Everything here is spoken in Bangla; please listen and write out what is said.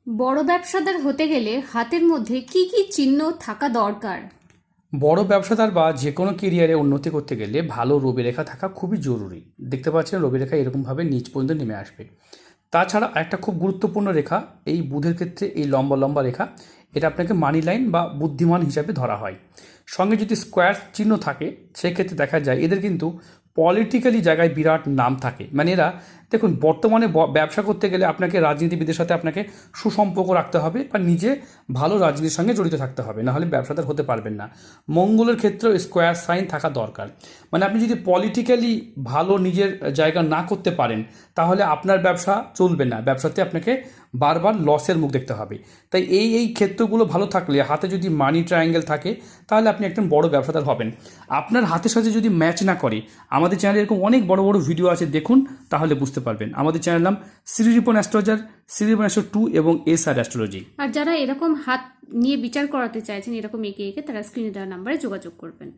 বড় ব্যবসাদার হতে গেলে হাতের মধ্যে কি কি চিহ্ন থাকা দরকার? বড় ব্যবসাদার বা যে কোনো কেরিয়ারে উন্নতি করতে গেলে ভালো রবিরেখা থাকা খুবই জরুরি। দেখতে পাচ্ছেন রবিরেখা এরকমভাবে নিচ পর্যন্ত নেমে আসবে। তাছাড়া একটা খুব গুরুত্বপূর্ণ রেখা এই বুধের ক্ষেত্রে এই লম্বা লম্বা রেখা, এটা আপনাকে মানি লাইন বা বুদ্ধিমান হিসাবে ধরা হয়। সঙ্গে যদি স্কোয়ার চিহ্ন থাকে সেক্ষেত্রে দেখা যায় এদের কিন্তু পলিটিক্যালি জায়গায় বিরাট নাম থাকে। মানে এরা দেখুন বর্তমানে ব্যবসা করতে গেলে আপনাকে রাজনীতিবিদের সাথে আপনাকে সুসম্পর্ক রাখতে হবে বা নিজে ভালো রাজনীতির সঙ্গে জড়িত থাকতে হবে, নাহলে ব্যবসাদার হতে পারবেন না। মঙ্গলের ক্ষেত্রেও স্কোয়ার সাইন থাকা দরকার। মানে আপনি যদি পলিটিক্যালি ভালো নিজের জায়গা না করতে পারেন তাহলে আপনার ব্যবসা চলবে না, ব্যবসাতে আপনাকে বারবার লসের মুখ দেখতে হবে। তাই এই ক্ষেত্রগুলো ভালো থাকলে, হাতে যদি মানি ট্রায়াঙ্গেল থাকে তাহলে আপনি একজন বড় ব্যবসাদার হবেন। আপনার হাতের সাথে যদি ম্যাচ না করে, আমাদের চ্যানেলে এরকম অনেক বড় বড় ভিডিও আছে, দেখুন তাহলে বুঝতে পারবেন। আমাদের চ্যানেল নাম শ্রী রিপন অ্যাস্ট্রোলজার, শ্রী রিপন অ্যাস্ট্রো 2 এবং SR অ্যাস্ট্রোলজি। আর যারা এরকম হাত নিয়ে বিচার করাতে চাইছেন এরকম একে একে, তারা স্ক্রিনে দেওয়া নাম্বারে যোগাযোগ করবেন।